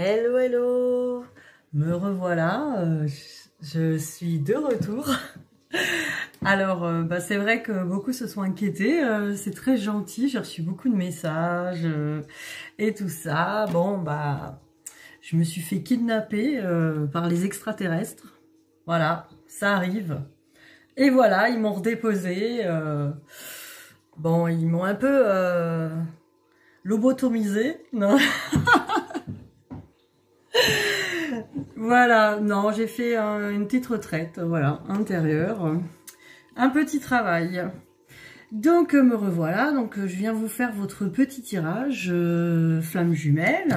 Hello, hello, me revoilà, je suis de retour. Alors, c'est vrai que beaucoup se sont inquiétés, c'est très gentil, j'ai reçu beaucoup de messages et tout ça. Bon, je me suis fait kidnapper par les extraterrestres. Voilà, ça arrive. Et voilà, ils m'ont redéposé. Bon, ils m'ont un peu lobotomisé, non? Voilà, non, j'ai fait une petite retraite, voilà, intérieure, un petit travail. Donc me revoilà, donc je viens vous faire votre petit tirage flamme jumelle.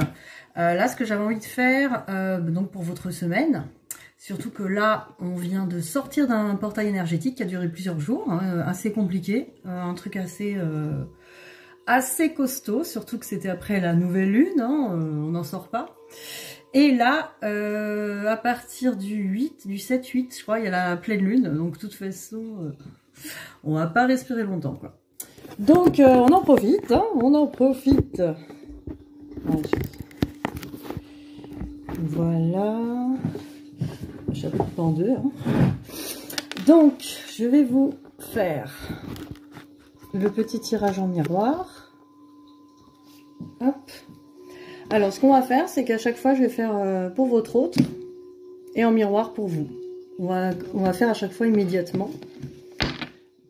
Là, ce que j'avais envie de faire, donc pour votre semaine, surtout que là, on vient de sortir d'un portail énergétique qui a duré plusieurs jours, hein, assez compliqué, un truc assez costaud, surtout que c'était après la nouvelle lune, hein, on n'en sort pas. Et là, à partir du 7-8, je crois, il y a la pleine lune. Donc, de toute façon, on va pas respirer longtemps, quoi. Donc, on en profite, hein, on en profite. Voilà. Je ne pas en deux. Hein. Donc, je vais vous faire le petit tirage en miroir. Hop. Alors, ce qu'on va faire, c'est qu'à chaque fois, je vais faire pour votre autre et en miroir pour vous. On va faire à chaque fois immédiatement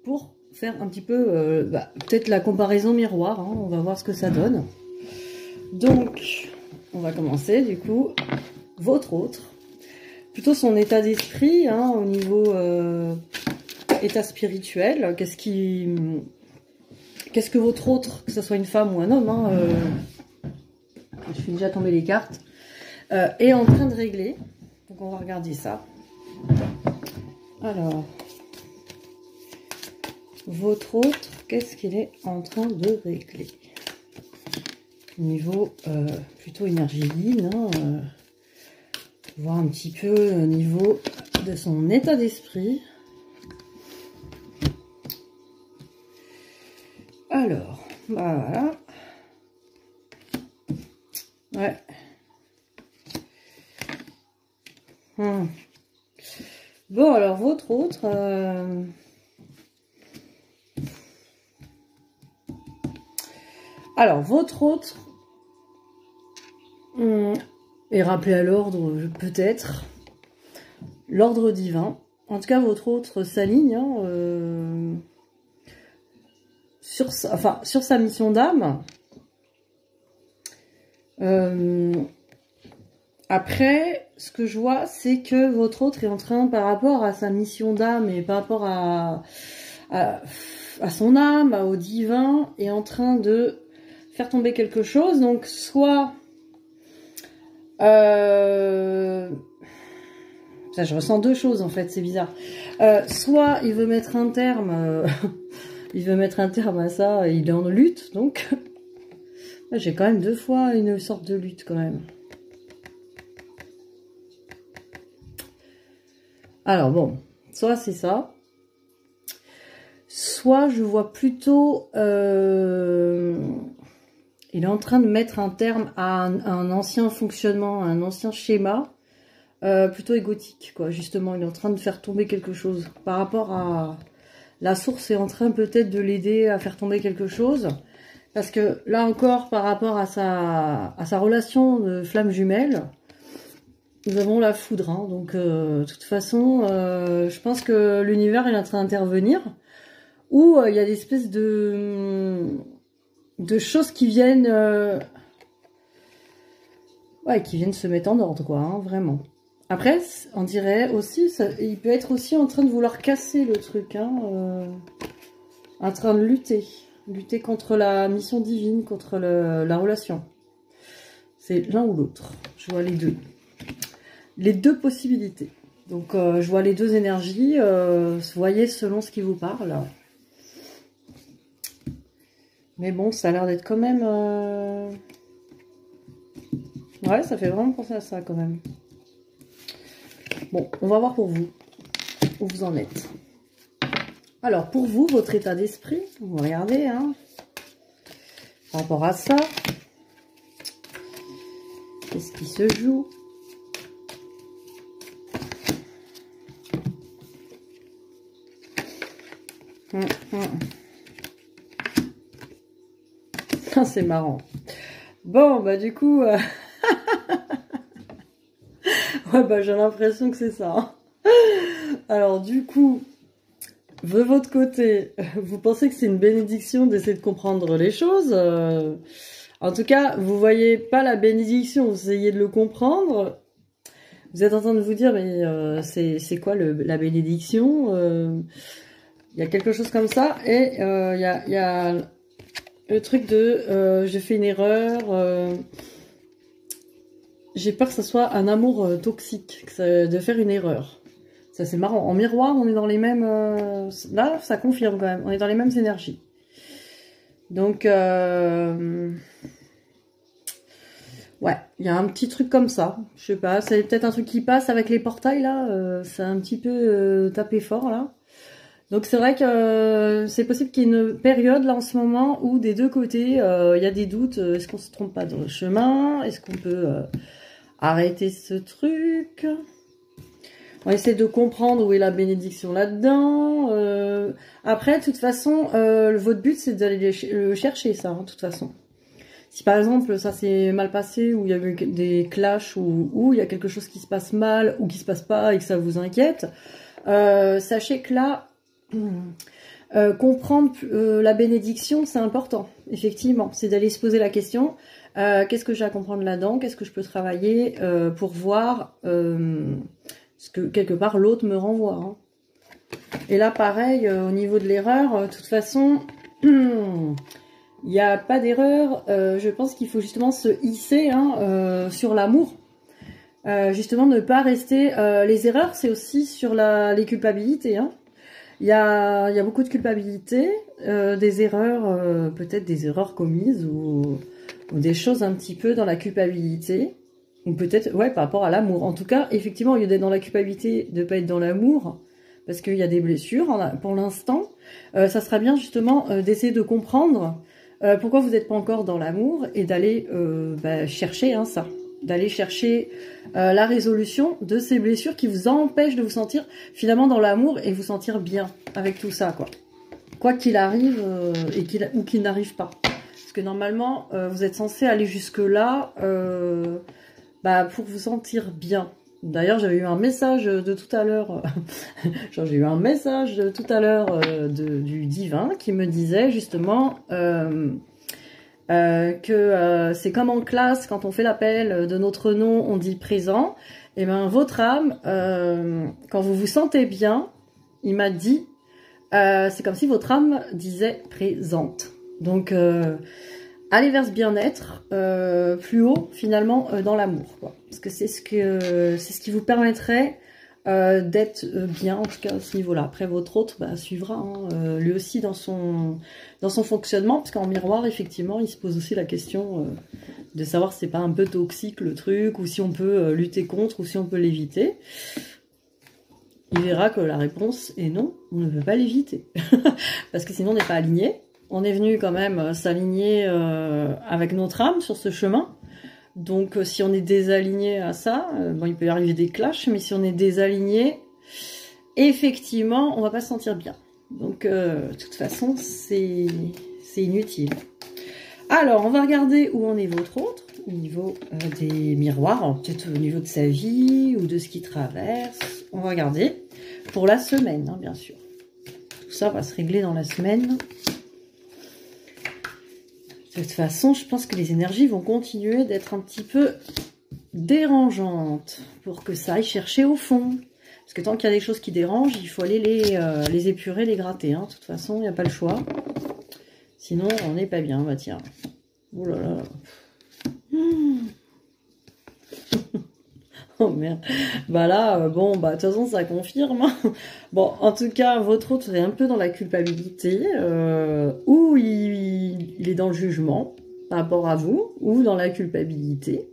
pour faire un petit peu, peut-être la comparaison miroir. Hein, on va voir ce que ça donne. Donc, on va commencer, du coup, votre autre. Plutôt son état d'esprit, hein, au niveau état spirituel. Qu'est-ce que votre autre, que ce soit une femme ou un homme, hein, je fais déjà tomber les cartes, est en train de régler. Donc on va regarder ça. Alors, votre autre, qu'est-ce qu'il est en train de régler? Niveau plutôt énergie yin, hein, voir un petit peu au niveau de son état d'esprit. Alors, voilà. Ouais. Bon, alors, votre autre... Alors, votre autre est rappelé à l'ordre, peut-être. L'ordre divin. En tout cas, votre autre s'aligne hein, sur sa mission d'âme. Après, ce que je vois, c'est que votre autre est en train, par rapport à sa mission d'âme et par rapport à son âme, au divin, est en train de faire tomber quelque chose. Donc, soit... ça, je ressens deux choses, en fait, c'est bizarre. Soit il veut mettre un terme... il veut mettre un terme à ça, il est en lutte, donc... J'ai quand même deux fois une sorte de lutte, quand même. Alors bon, soit c'est ça, soit je vois plutôt, il est en train de mettre un terme à un ancien fonctionnement, à un ancien schéma, plutôt égotique, quoi. Justement, il est en train de faire tomber quelque chose. Par rapport à la source est en train peut-être de l'aider à faire tomber quelque chose. Parce que là encore, par rapport à sa relation de flamme jumelle, nous avons la foudre, hein, donc de toute façon, je pense que l'univers est en train d'intervenir, où il y a des espèces de choses qui viennent, qui viennent se mettre en ordre, quoi, hein, vraiment. Après, on dirait aussi, il peut être aussi en train de vouloir casser le truc, hein, en train de lutter contre la mission divine, contre la relation. C'est l'un ou l'autre. Je vois les deux. Les deux possibilités. Donc, je vois les deux énergies. Voyez selon ce qui vous parle. Mais bon, ça a l'air d'être quand même... Ouais, ça fait vraiment penser à ça quand même. Bon, on va voir pour vous. Où vous en êtes. Alors, pour vous, votre état d'esprit. On va regarder, hein. Par rapport à ça. Qu'est-ce qui se joue. C'est marrant. Bon, bah du coup... ouais, bah j'ai l'impression que c'est ça. Hein. Alors du coup, de votre côté, vous pensez que c'est une bénédiction d'essayer de comprendre les choses. En tout cas, vous voyez pas la bénédiction, vous essayez de le comprendre. Vous êtes en train de vous dire, mais c'est quoi la bénédiction? Il y a quelque chose comme ça. Et il y a le truc de j'ai fait une erreur. J'ai peur que ça soit un amour toxique, de faire une erreur. Ça, c'est marrant. En miroir, on est dans les mêmes... là, ça confirme quand même. On est dans les mêmes énergies. Donc, ouais, il y a un petit truc comme ça. Je sais pas, c'est peut-être un truc qui passe avec les portails, là. C'est un petit peu tapé fort, là. Donc, c'est vrai que c'est possible qu'il y ait une période, là, en ce moment, où des deux côtés, il y a des doutes. Est-ce qu'on se trompe pas dans le chemin? Est-ce qu'on peut arrêter ce truc? On essaie de comprendre où est la bénédiction là-dedans. Après, de toute façon, votre but, c'est d'aller le chercher, ça, hein, de toute façon. Si par exemple, ça s'est mal passé, ou il y a eu des clashs, ou il y a quelque chose qui se passe mal, ou qui se passe pas, et que ça vous inquiète, sachez que là, comprendre la bénédiction, c'est important, effectivement. C'est d'aller se poser la question, qu'est-ce que j'ai à comprendre là-dedans? Qu'est-ce que je peux travailler pour voir... ce que, quelque part, l'autre me renvoie. Hein. Et là, pareil, au niveau de l'erreur, de toute façon, il n'y a pas d'erreur. Je pense qu'il faut justement se hisser hein, sur l'amour. Justement, ne pas rester... les erreurs, c'est aussi sur les culpabilités. Hein. Il y a beaucoup de culpabilité, des erreurs, peut-être des erreurs commises ou des choses un petit peu dans la culpabilité. Ou peut-être, ouais, par rapport à l'amour. En tout cas, effectivement, au lieu d'être dans la culpabilité, de ne pas être dans l'amour, parce qu'il y a des blessures pour l'instant, ça sera bien justement d'essayer de comprendre pourquoi vous n'êtes pas encore dans l'amour et d'aller chercher hein, ça. D'aller chercher la résolution de ces blessures qui vous empêchent de vous sentir finalement dans l'amour et vous sentir bien avec tout ça, quoi. Quoi qu'il arrive ou qu'il n'arrive pas. Parce que normalement, vous êtes censé aller jusque-là... pour vous sentir bien. D'ailleurs, j'avais eu un message de tout à l'heure, j'ai eu un message de tout à l'heure du divin qui me disait justement que c'est comme en classe, quand on fait l'appel de notre nom, on dit présent. Et bien, votre âme, quand vous vous sentez bien, il m'a dit, c'est comme si votre âme disait présente. Donc, aller vers ce bien-être plus haut finalement dans l'amour, quoi. Parce que c'est ce qui vous permettrait d'être bien en tout cas à ce niveau-là. Après votre autre suivra hein, lui aussi dans son fonctionnement, parce qu'en miroir effectivement il se pose aussi la question de savoir si c'est pas un peu toxique le truc, ou si on peut lutter contre, ou si on peut l'éviter. Il verra que la réponse est non, on ne peut pas l'éviter parce que sinon on n'est pas aligné. On est venu quand même s'aligner avec notre âme sur ce chemin. Donc si on est désaligné à ça, il peut y arriver des clashs, mais si on est désaligné, effectivement, on va pas se sentir bien. Donc de toute façon, c'est inutile. Alors, on va regarder où en est votre autre, au niveau des miroirs, peut-être au niveau de sa vie ou de ce qu'il traverse. On va regarder pour la semaine, hein, bien sûr. Tout ça va se régler dans la semaine. De toute façon, je pense que les énergies vont continuer d'être un petit peu dérangeantes pour que ça aille chercher au fond. Parce que tant qu'il y a des choses qui dérangent, il faut aller les épurer, les gratter. Hein. De toute façon, il n'y a pas le choix. Sinon, on n'est pas bien. Bah tiens. Oh là là. Oh merde. Bah là, de toute façon, ça confirme. Bon, en tout cas, votre autre est un peu dans la culpabilité, ou il est dans le jugement par rapport à vous, ou dans la culpabilité.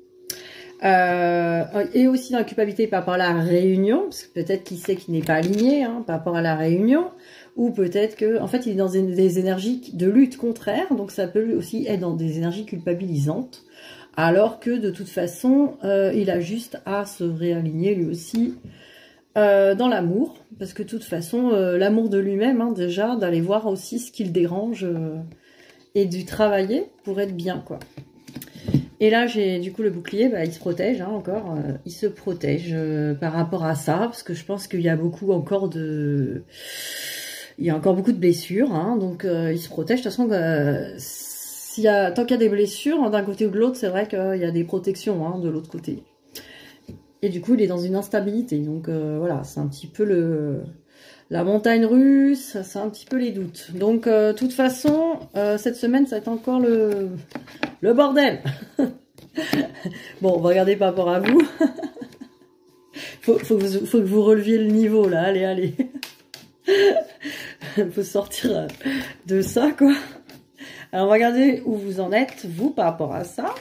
Et aussi dans la culpabilité par rapport à la réunion, parce que peut-être qu'il sait qu'il n'est pas aligné hein, par rapport à la réunion, ou peut-être que, en fait, il est dans des énergies de lutte contraire, donc ça peut aussi être dans des énergies culpabilisantes. Alors que de toute façon, il a juste à se réaligner lui aussi dans l'amour. Parce que de toute façon, l'amour de lui-même, hein, déjà, d'aller voir aussi ce qui le dérange et du travailler pour être bien, quoi. Et là, j'ai du coup le bouclier, bah, il se protège, hein, encore. Il se protège par rapport à ça, parce que je pense qu'il y a beaucoup encore de... Il y a encore beaucoup de blessures, hein, donc il se protège. De toute façon, tant qu'il y a des blessures, d'un côté ou de l'autre, c'est vrai qu'il y a des protections, hein, de l'autre côté. Et du coup, il est dans une instabilité. Donc voilà, c'est un petit peu la montagne russe, c'est un petit peu les doutes. Donc, de toute façon, cette semaine, ça va être encore le bordel. Bon, on va regarder par rapport à vous. faut que vous releviez le niveau, là. Allez, allez. Faut sortir de ça, quoi. Alors, on va regarder où vous en êtes, vous, par rapport à ça.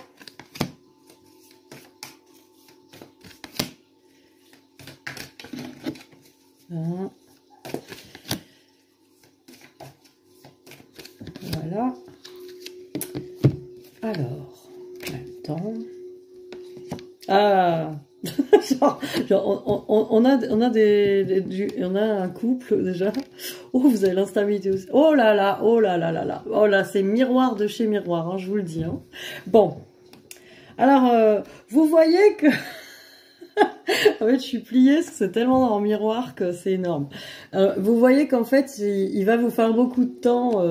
Voilà. Alors, temps. Ah, on a un couple déjà. Oh, vous avez l'instabilité aussi. Oh là là, oh là là là là. Oh là, c'est miroir de chez miroir, hein, je vous le dis. Hein. Bon, alors vous voyez que en fait, je suis pliée parce que c'est tellement en miroir que c'est énorme. Vous voyez qu'en fait, il va vous faire beaucoup de temps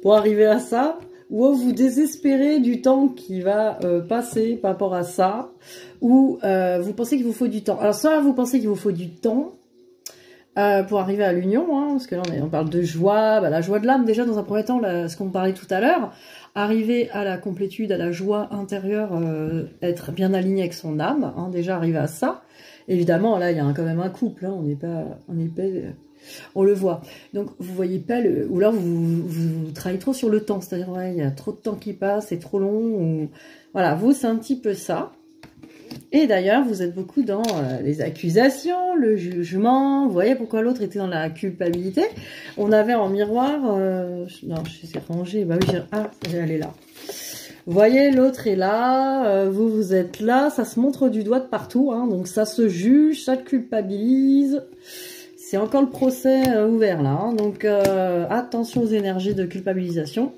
pour arriver à ça. Ou vous désespérez du temps qui va passer par rapport à ça, ou vous pensez qu'il vous faut du temps. Alors soit vous pensez qu'il vous faut du temps pour arriver à l'union, hein, parce que là on parle de joie, bah, la joie de l'âme déjà dans un premier temps, ce qu'on parlait tout à l'heure, arriver à la complétude, à la joie intérieure, être bien aligné avec son âme, hein, déjà arriver à ça. Évidemment là il y a quand même un couple, hein, on n'est pas on le voit. Donc, vous voyez pas ou là, vous travaillez trop sur le temps. C'est-à-dire, ouais, il y a trop de temps qui passe, c'est trop long. Ou... Voilà, vous, c'est un petit peu ça. Et d'ailleurs, vous êtes beaucoup dans les accusations, le jugement. Vous voyez pourquoi l'autre était dans la culpabilité. On avait en miroir... non, je sais ranger. Bah oui, elle est là. Vous voyez, l'autre est là, vous êtes là. Ça se montre du doigt de partout. Hein, donc, ça se juge, ça te culpabilise. C'est encore le procès ouvert là, hein. Donc attention aux énergies de culpabilisation,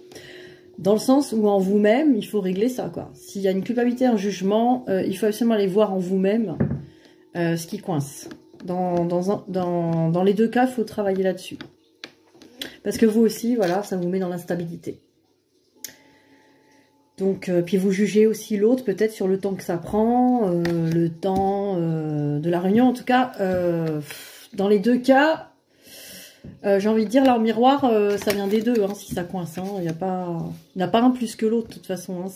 dans le sens où en vous-même, il faut régler ça, quoi. S'il y a une culpabilité, un jugement, il faut absolument aller voir en vous-même ce qui coince. Dans les deux cas, il faut travailler là-dessus. Parce que vous aussi, voilà, ça vous met dans l'instabilité. Donc, puis vous jugez aussi l'autre, peut-être sur le temps que ça prend, le temps de la réunion, en tout cas... dans les deux cas, j'ai envie de dire, là, en miroir, ça vient des deux, hein, si ça coince. Hein, il n'y a pas un plus que l'autre, de toute façon. Hein,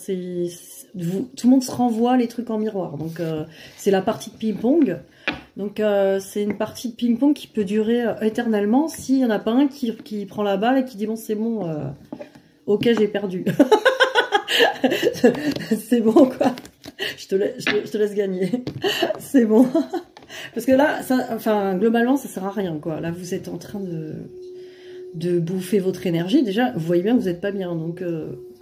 tout le monde se renvoie les trucs en miroir. Donc, c'est la partie de ping-pong. Donc, c'est une partie de ping-pong qui peut durer éternellement s'il n'y en a pas un qui prend la balle et qui dit, bon, c'est bon, ok, j'ai perdu. C'est bon, quoi. Je te laisse gagner. C'est bon. Parce que là, globalement, ça sert à rien, quoi. Là, vous êtes en train de bouffer votre énergie. Déjà, vous voyez bien que vous n'êtes pas bien. Donc,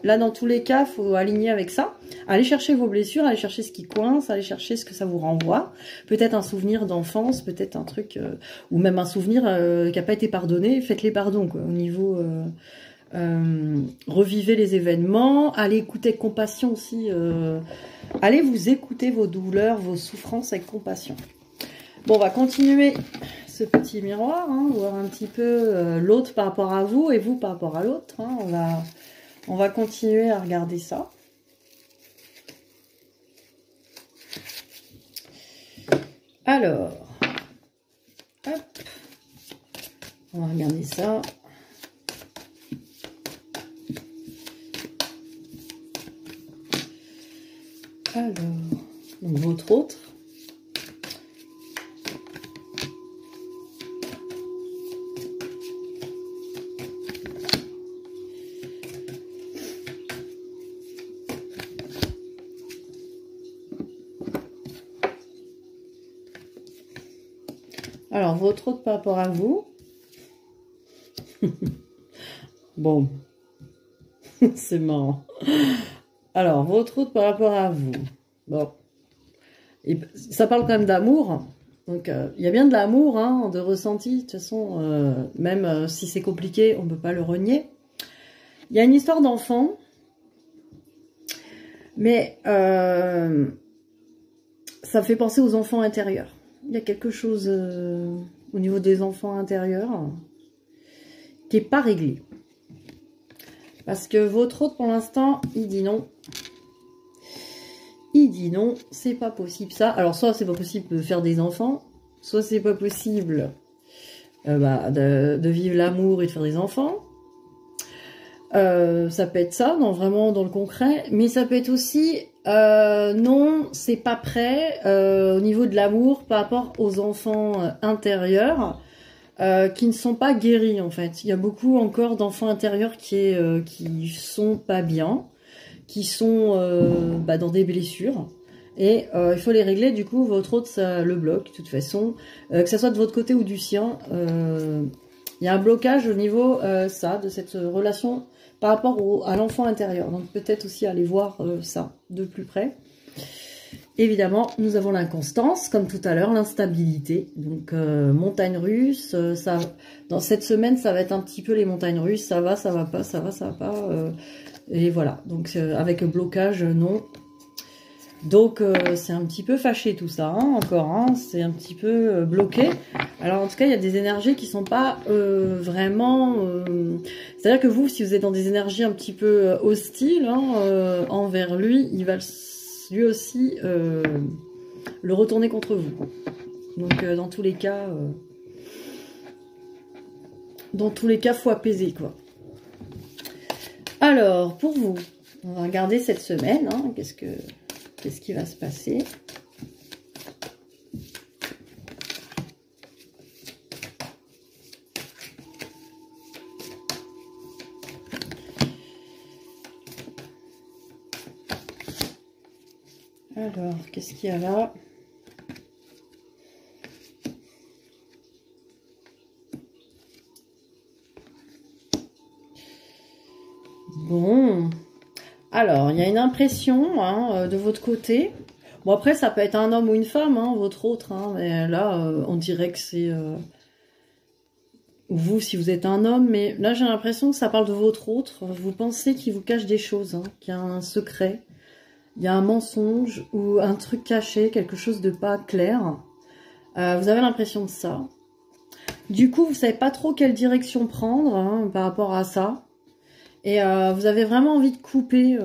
là, dans tous les cas, il faut aligner avec ça. Allez chercher vos blessures, allez chercher ce qui coince, allez chercher ce que ça vous renvoie. Peut-être un souvenir d'enfance, peut-être un truc... ou même un souvenir qui n'a pas été pardonné. Faites les pardons, quoi, au niveau... revivez les événements. Allez écouter avec compassion aussi. Allez vous écouter vos douleurs, vos souffrances avec compassion. Bon, on va continuer ce petit miroir, hein, voir un petit peu l'autre par rapport à vous et vous par rapport à l'autre. Hein. On va continuer à regarder ça. Alors, hop, on va regarder ça. Alors, donc votre autre. Alors, votre autre par rapport à vous. Bon, c'est marrant. Alors, votre autre par rapport à vous. Bon. Et ça parle quand même d'amour. Donc, il y a bien de l'amour, hein, de ressenti. De toute façon, même si c'est compliqué, on ne peut pas le renier. Il y a une histoire d'enfant. Mais ça fait penser aux enfants intérieurs. Il y a quelque chose au niveau des enfants intérieurs qui n'est pas réglé. Parce que votre autre, pour l'instant, il dit non. Il dit non, c'est pas possible ça. Alors, soit c'est pas possible de faire des enfants, soit c'est pas possible de vivre l'amour et de faire des enfants. Ça peut être ça, vraiment dans le concret. Mais ça peut être aussi, non, c'est pas prêt au niveau de l'amour par rapport aux enfants intérieurs. Qui ne sont pas guéris en fait. Il y a beaucoup encore d'enfants intérieurs qui sont pas bien, qui sont dans des blessures. Et il faut les régler, du coup votre autre ça le bloque de toute façon. Que ce soit de votre côté ou du sien, il y a un blocage au niveau de cette relation par rapport à l'enfant intérieur. Donc peut-être aussi aller voir ça de plus près. Évidemment, nous avons l'inconstance, comme tout à l'heure, l'instabilité. Donc, montagne russe, dans cette semaine, ça va être un petit peu les montagnes russes. Ça va pas, ça va pas. Et voilà, donc avec blocage, non. Donc, c'est un petit peu fâché tout ça, hein, encore. Hein, c'est un petit peu bloqué. Alors, en tout cas, il y a des énergies qui sont pas vraiment... C'est-à-dire que vous, si vous êtes dans des énergies un petit peu hostiles envers lui, il va lui aussi le retourner contre vous. Donc dans tous les cas, faut apaiser quoi. Alors pour vous, on va regarder cette semaine. Hein, qu'est-ce qui va se passer? Alors, qu'est-ce qu'il y a là? Bon. Alors, il y a une impression hein, de votre côté. Bon, après, ça peut être un homme ou une femme, hein, votre autre. Hein, mais là, on dirait que c'est... vous, si vous êtes un homme. Mais là, j'ai l'impression que ça parle de votre autre. Vous pensez qu'il vous cache des choses, hein, qu'il y a un secret. Il y a un mensonge ou un truc caché, quelque chose de pas clair. Vous avez l'impression de ça. Du coup, vous savez pas trop quelle direction prendre hein, par rapport à ça. Et vous avez vraiment envie de couper,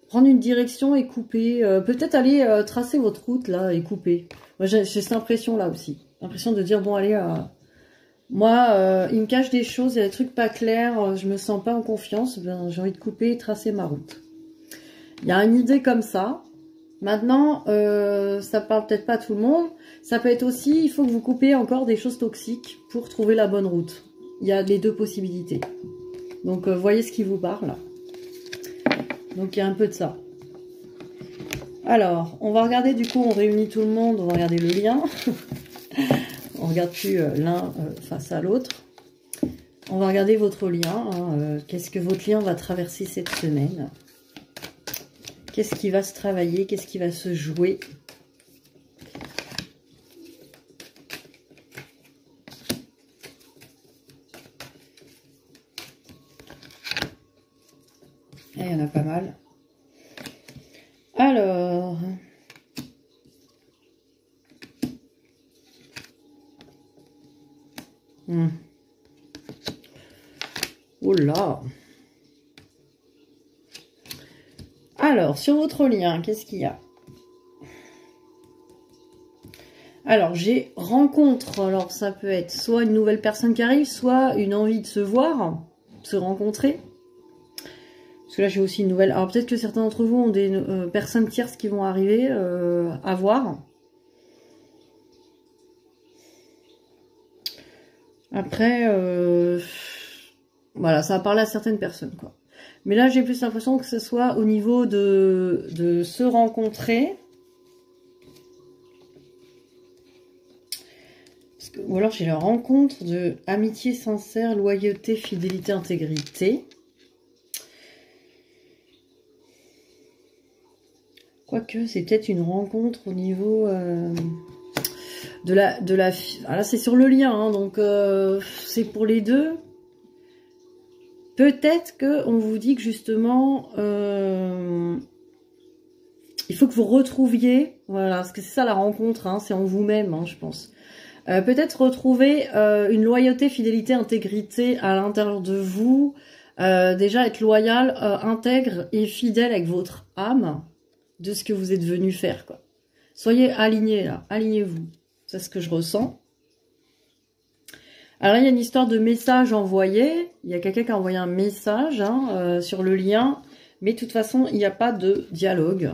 prendre une direction et couper. Peut-être aller tracer votre route là et couper. Moi, j'ai cette impression là aussi. L'impression de dire, bon allez, moi, il me cache des choses, il y a des trucs pas clairs, je me sens pas en confiance, ben, j'ai envie de couper et tracer ma route. Il y a une idée comme ça. Maintenant, ça parle peut-être pas à tout le monde. Ça peut être aussi, il faut que vous coupez encore des choses toxiques pour trouver la bonne route. Il y a les deux possibilités. Donc, voyez ce qui vous parle. Donc, il y a un peu de ça. Alors, on va regarder, du coup, on réunit tout le monde. On va regarder le lien. On ne regarde plus l'un face à l'autre. On va regarder votre lien. Hein, qu'est-ce que votre lien va traverser cette semaine ? Qu'est-ce qui va se travailler? Qu'est-ce qui va se jouer? Et il y en a pas mal. Alors... Oh là! Alors, sur votre lien, qu'est-ce qu'il y a? Alors, j'ai rencontre. Alors, ça peut être soit une nouvelle personne qui arrive, soit une envie de se voir, de se rencontrer. Parce que là, j'ai aussi une nouvelle... Alors, peut-être que certains d'entre vous ont des personnes tierces qui vont arriver à voir. Après, voilà, ça va parler à certaines personnes, quoi. Mais là, j'ai plus l'impression que ce soit au niveau de se rencontrer. Parce que, ou alors, j'ai la rencontre de amitié sincère, loyauté, fidélité, intégrité. Quoique, c'est peut-être une rencontre au niveau de la... Ah, là, c'est sur le lien, hein, donc c'est pour les deux. Peut-être qu'on vous dit que justement, il faut que vous retrouviez, voilà, parce que c'est ça la rencontre, hein, c'est en vous-même, hein, je pense. Peut-être retrouver une loyauté, fidélité, intégrité à l'intérieur de vous. Déjà être loyal, intègre et fidèle avec votre âme de ce que vous êtes venu faire, quoi. Soyez alignés là, alignez-vous. C'est ce que je ressens. Alors il y a une histoire de message envoyé. Il y a quelqu'un qui a envoyé un message hein, sur le lien. Mais de toute façon, il n'y a pas de dialogue.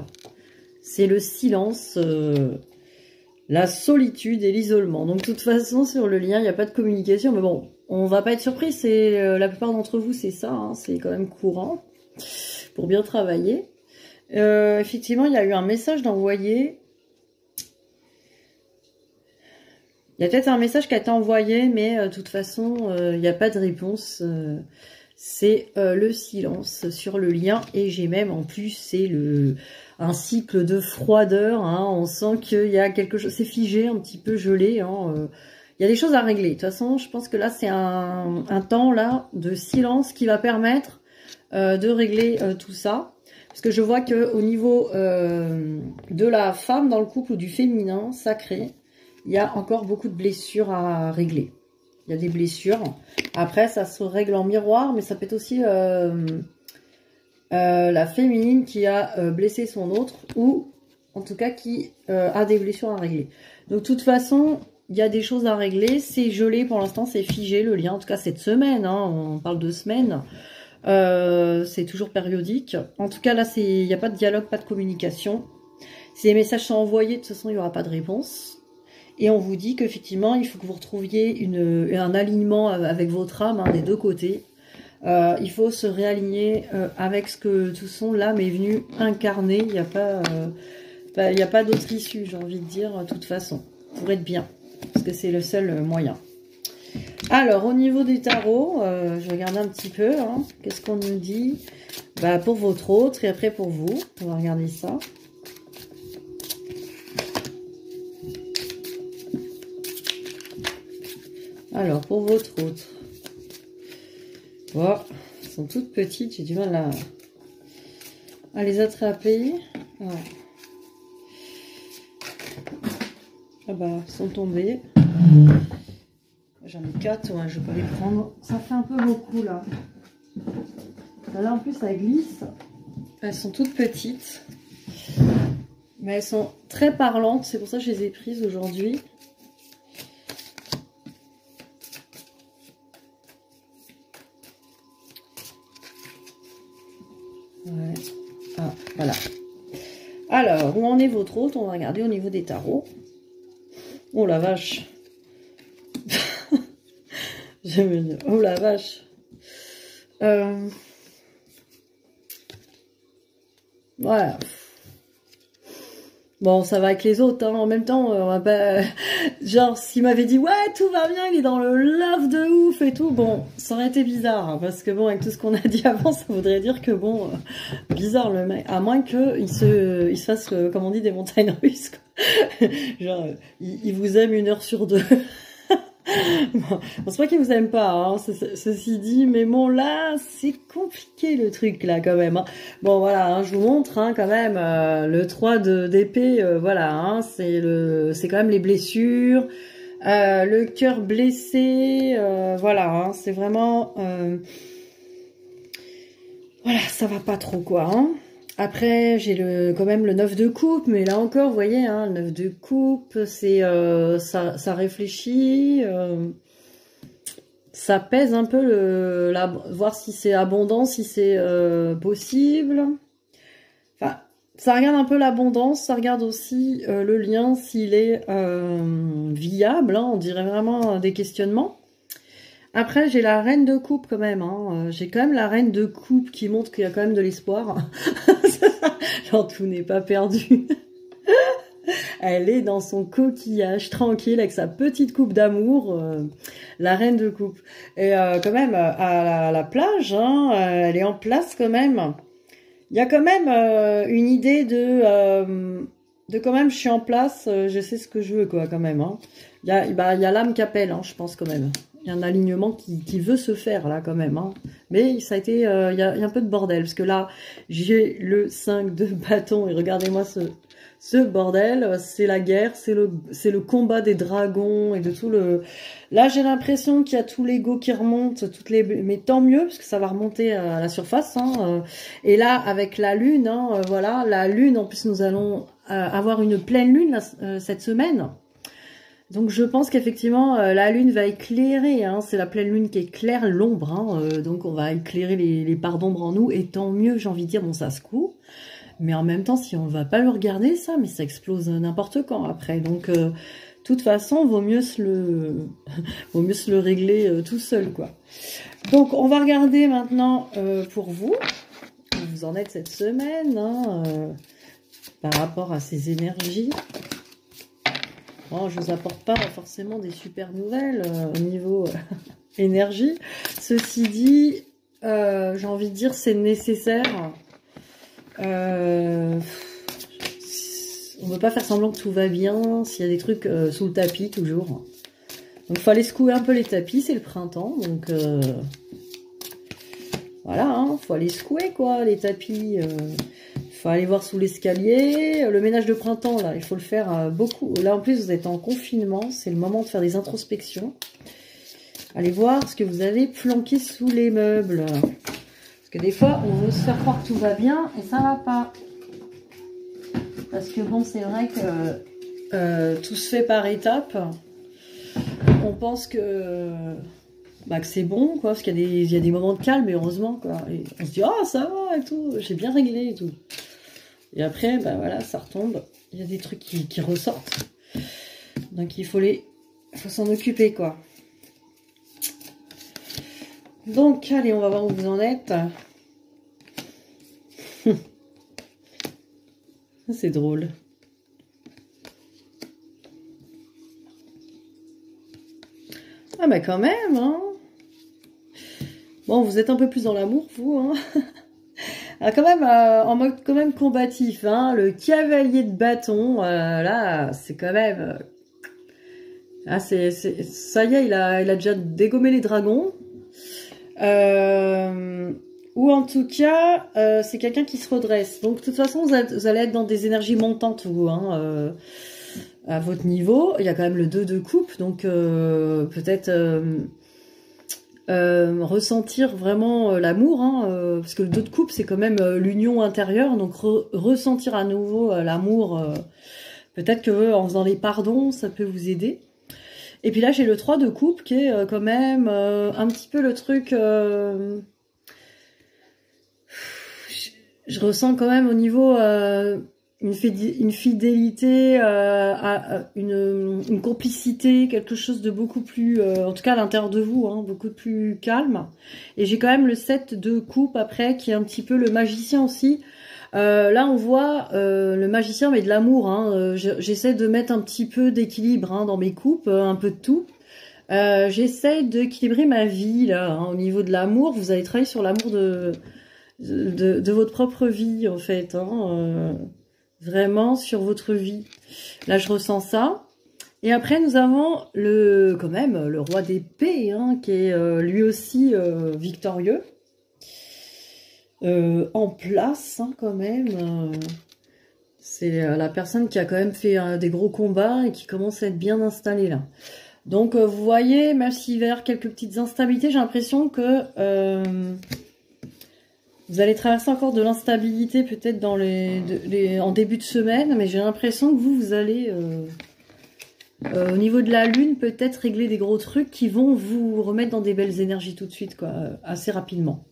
C'est le silence, la solitude et l'isolement. Donc de toute façon, sur le lien, il n'y a pas de communication. Mais bon, on va pas être surpris. C'est la plupart d'entre vous, c'est ça. Hein, c'est quand même courant pour bien travailler. Effectivement, il y a eu un message d'envoyé. Il y a peut-être un message qui a été envoyé, mais de toute façon, il n'y a pas de réponse. C'est le silence sur le lien. Et j'ai même, en plus, c'est un cycle de froideur. Hein, on sent qu'il y a quelque chose, c'est figé, un petit peu gelé. Hein, il y a des choses à régler. De toute façon, je pense que là, c'est un temps là de silence qui va permettre de régler tout ça. Parce que je vois qu'au niveau de la femme dans le couple ou du féminin sacré, il y a encore beaucoup de blessures à régler. Il y a des blessures. Après, ça se règle en miroir, mais ça peut être aussi la féminine qui a blessé son autre ou en tout cas qui a des blessures à régler. Donc, de toute façon, il y a des choses à régler. C'est gelé pour l'instant, c'est figé le lien. En tout cas, cette semaine, hein, on parle de semaine. C'est toujours périodique. En tout cas, là, il n'y a pas de dialogue, pas de communication. Si les messages sont envoyés, de toute façon, il n'y aura pas de réponse. Et on vous dit qu'effectivement, il faut que vous retrouviez un alignement avec votre âme hein, des deux côtés. Il faut se réaligner avec ce que tout son l'âme est venue incarner. Il n'y a pas d'autre issue, j'ai envie de dire, de toute façon, pour être bien. Parce que c'est le seul moyen. Alors, au niveau des tarots, je regarde un petit peu. Hein, qu'est-ce qu'on nous dit? Bah, pour votre autre et après pour vous. On va regarder ça. Alors, pour votre autre. Bon, elles sont toutes petites. J'ai du mal à les attraper. Ouais. Ah bah, elles sont tombées. J'en ai 4, ouais, je vais pas les prendre. Ça fait un peu beaucoup, là. Là, en plus, ça glisse. Elles sont toutes petites. Mais elles sont très parlantes. C'est pour ça que je les ai prises aujourd'hui. Ouais. Ah, voilà. Alors, où en est votre autre? On va regarder au niveau des tarots. Oh la vache. Oh la vache. Voilà. Bon, ça va avec les autres, hein. En même temps, on va pas... Genre, s'il m'avait dit, ouais, tout va bien, il est dans le love de ouf et tout, bon, ça aurait été bizarre, hein, parce que bon, avec tout ce qu'on a dit avant, ça voudrait dire que bon, bizarre le mec, à moins qu'il se fasse, comme on dit, des montagnes russes, quoi. Genre, il vous aime 1 heure sur 2. Bon, c'est pas qu'il vous aime pas, hein, ceci dit, mais bon là, c'est compliqué le truc là quand même. Hein. Bon voilà, hein, je vous montre hein, quand même le 3 d'épée, voilà, hein, c'est quand même les blessures, le cœur blessé, voilà, hein, c'est vraiment, voilà, ça va pas trop quoi. Hein. Après, j'ai quand même le 9 de coupe, mais là encore, vous voyez, hein, le 9 de coupe, c'est ça réfléchit, ça pèse un peu, voir si c'est abondant, si c'est possible. Enfin, ça regarde un peu l'abondance, ça regarde aussi le lien, s'il est viable, hein, on dirait vraiment des questionnements. Après, j'ai la reine de coupe quand même. Hein. J'ai quand même la reine de coupe qui montre qu'il y a quand même de l'espoir. Genre, tout n'est pas perdu. Elle est dans son coquillage, tranquille, avec sa petite coupe d'amour. La reine de coupe. Et quand même, à la plage, hein, elle est en place quand même. Il y a quand même une idée de quand même, je suis en place, je sais ce que je veux, quoi, quand même. Hein. Il y a l'âme qui appelle, hein, je pense, quand même. Il y a un alignement qui veut se faire, là, quand même. Hein. Mais ça a été, il y a un peu de bordel, parce que là, j'ai le 5 de bâton, et regardez-moi ce bordel, c'est la guerre, c'est le combat des dragons, et de tout le... Là, j'ai l'impression qu'il y a tout l'ego qui remonte, mais tant mieux, parce que ça va remonter à la surface. Hein, et là, avec la lune, hein, voilà, la lune, en plus, nous allons avoir une pleine lune cette semaine. Donc je pense qu'effectivement la lune va éclairer, hein, c'est la pleine lune qui éclaire l'ombre, hein, donc on va éclairer les parts d'ombre en nous, et tant mieux, j'ai envie de dire, bon ça se coud, mais en même temps si on ne va pas le regarder ça, mais ça explose n'importe quand après, donc de toute façon vaut mieux se le régler tout seul, quoi. Donc on va regarder maintenant pour vous, où vous en êtes cette semaine, hein, par rapport à ces énergies. Bon, je vous apporte pas forcément des super nouvelles au niveau énergie. Ceci dit, j'ai envie de dire c'est nécessaire. On ne peut pas faire semblant que tout va bien s'il y a des trucs sous le tapis toujours. Donc il faut aller secouer un peu les tapis, c'est le printemps. Donc voilà, hein, faut aller secouer quoi les tapis. Faut aller voir sous l'escalier. Le ménage de printemps, là, il faut le faire beaucoup. Là, en plus, vous êtes en confinement. C'est le moment de faire des introspections. Allez voir ce que vous avez planqué sous les meubles. Parce que des fois, on veut se faire croire que tout va bien et ça va pas. Parce que bon, c'est vrai que tout se fait par étapes. On pense que c'est bon, quoi, parce qu'il y a des moments de calme, et heureusement, quoi. Et on se dit, oh, ça va, et tout, j'ai bien réglé, et tout. Et après, voilà, ça retombe. Il y a des trucs qui ressortent. Donc, il faut s'en occuper, quoi. Donc, allez, on va voir où vous en êtes. C'est drôle. Ah, bah quand même, hein. Bon, vous êtes un peu plus dans l'amour, vous, hein. Ah, quand même, en mode quand même combatif, hein, le cavalier de bâton, là, c'est quand même... ça y est, il a déjà dégommé les dragons. Ou en tout cas, c'est quelqu'un qui se redresse. Donc, de toute façon, vous allez être dans des énergies montantes, vous, hein, à votre niveau. Il y a quand même le 2 de coupe, donc peut-être... ressentir vraiment l'amour, hein, parce que le 2 de coupe c'est quand même l'union intérieure, donc ressentir à nouveau l'amour, peut-être que en faisant les pardons ça peut vous aider. Et puis là j'ai le 3 de coupe qui est quand même un petit peu le truc, je ressens quand même au niveau une fidélité, une complicité, quelque chose de beaucoup plus, en tout cas à l'intérieur de vous, hein, beaucoup plus calme. Et j'ai quand même le 7 de coupe après, qui est un petit peu le magicien aussi. Là on voit le magicien mais de l'amour, hein. J'essaie de mettre un petit peu d'équilibre, hein, dans mes coupes, un peu de tout. J'essaie d'équilibrer ma vie là, hein, au niveau de l'amour. Vous allez travailler sur l'amour de votre propre vie en fait, hein, vraiment sur votre vie. Là, je ressens ça. Et après, nous avons quand même le roi d'épée, hein, qui est lui aussi victorieux. En place, hein, quand même. C'est la personne qui a quand même fait des gros combats et qui commence à être bien installée là. Donc, vous voyez, même s'il va y avoir quelques petites instabilités, j'ai l'impression que... vous allez traverser encore de l'instabilité peut-être dans en début de semaine, mais j'ai l'impression que vous allez, au niveau de la lune, peut-être régler des gros trucs qui vont vous remettre dans des belles énergies tout de suite, quoi, assez rapidement.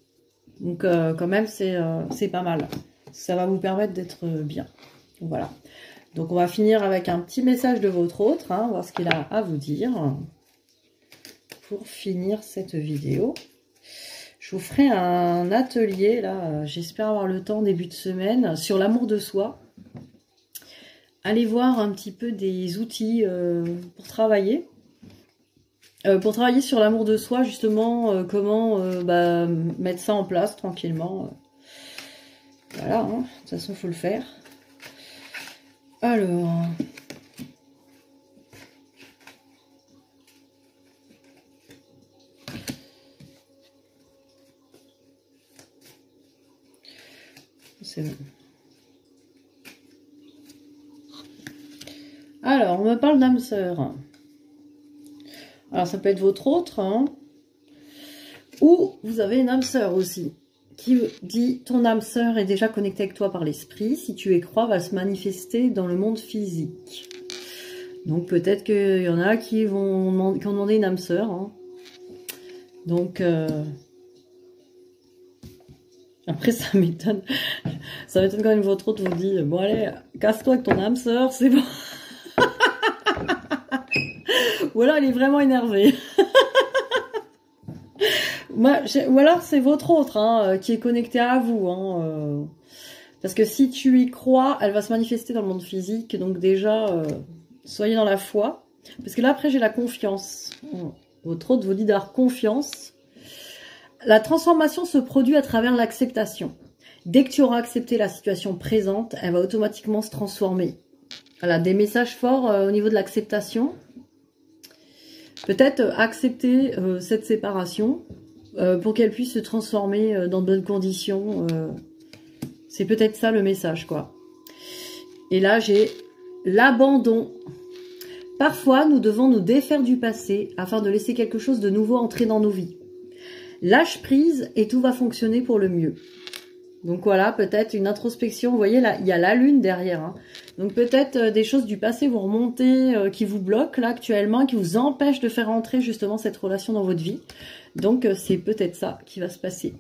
Donc quand même, c'est pas mal. Ça va vous permettre d'être bien. Voilà. Donc on va finir avec un petit message de votre autre, hein, voir ce qu'il a à vous dire pour finir cette vidéo. Je vous ferai un atelier, là, j'espère avoir le temps début de semaine, sur l'amour de soi. Allez voir un petit peu des outils pour travailler. Pour travailler sur l'amour de soi, justement, comment mettre ça en place tranquillement. Voilà, hein, de toute façon, il faut le faire. Alors... C'est bon. Alors, on me parle d'âme sœur. Alors, ça peut être votre autre, hein. Ou vous avez une âme sœur aussi, qui dit ton âme sœur est déjà connectée avec toi par l'esprit. Si tu y crois, va se manifester dans le monde physique. Donc, peut-être qu'il y en a qui ont demandé une âme sœur. Hein. Donc, après, ça m'étonne. Ça m'étonne quand même votre autre vous dit, bon allez, casse-toi avec ton âme sœur, c'est bon. Ou alors, il est vraiment énervé. Ou alors, c'est votre autre hein, qui est connecté à vous. Hein, parce que si tu y crois, elle va se manifester dans le monde physique. Donc déjà, soyez dans la foi. Parce que là, après, j'ai la confiance. Votre autre vous dit d'avoir confiance. La transformation se produit à travers l'acceptation. Dès que tu auras accepté la situation présente, elle va automatiquement se transformer. Voilà, des messages forts au niveau de l'acceptation. Peut-être accepter cette séparation pour qu'elle puisse se transformer dans de bonnes conditions. C'est peut-être ça le message, quoi. Et là, j'ai l'abandon. Parfois, nous devons nous défaire du passé afin de laisser quelque chose de nouveau entrer dans nos vies. Lâche prise et tout va fonctionner pour le mieux. Donc voilà, peut-être une introspection. Vous voyez, là, il y a la lune derrière. Hein. Donc peut-être des choses du passé vont remonter, qui vous bloquent là actuellement, qui vous empêchent de faire entrer justement cette relation dans votre vie. Donc c'est peut-être ça qui va se passer.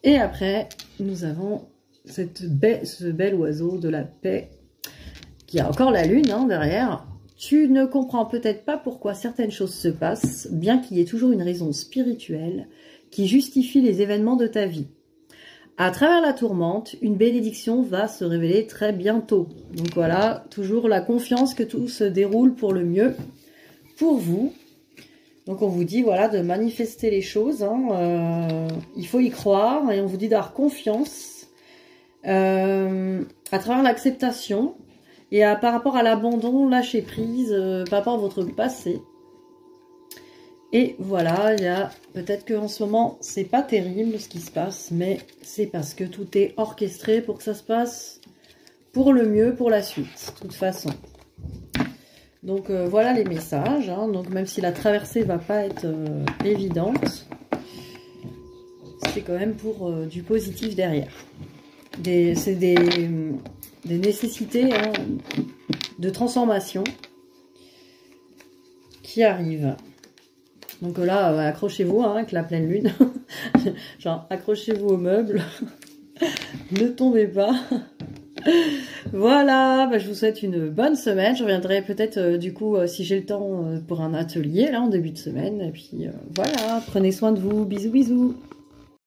Et après, nous avons ce bel oiseau de la paix, qui a encore la lune hein, derrière. Tu ne comprends peut-être pas pourquoi certaines choses se passent, bien qu'il y ait toujours une raison spirituelle qui justifie les événements de ta vie. À travers la tourmente, une bénédiction va se révéler très bientôt. Donc voilà, toujours la confiance que tout se déroule pour le mieux pour vous. Donc on vous dit voilà de manifester les choses. Hein, il faut y croire et on vous dit d'avoir confiance à travers l'acceptation et par rapport à l'abandon, lâcher prise par rapport à votre passé. Et voilà, il y a peut-être qu'en ce moment, c'est pas terrible ce qui se passe, mais c'est parce que tout est orchestré pour que ça se passe pour le mieux, pour la suite, de toute façon. Donc voilà les messages. Hein. Donc même si la traversée va pas être évidente, c'est quand même pour du positif derrière. C'est des nécessités hein, de transformation qui arrivent. Donc là, accrochez-vous hein, avec la pleine lune. Genre, accrochez-vous au meuble. Ne tombez pas. Voilà, bah, je vous souhaite une bonne semaine. Je reviendrai peut-être du coup, si j'ai le temps, pour un atelier là en début de semaine. Et puis voilà, prenez soin de vous. Bisous, bisous.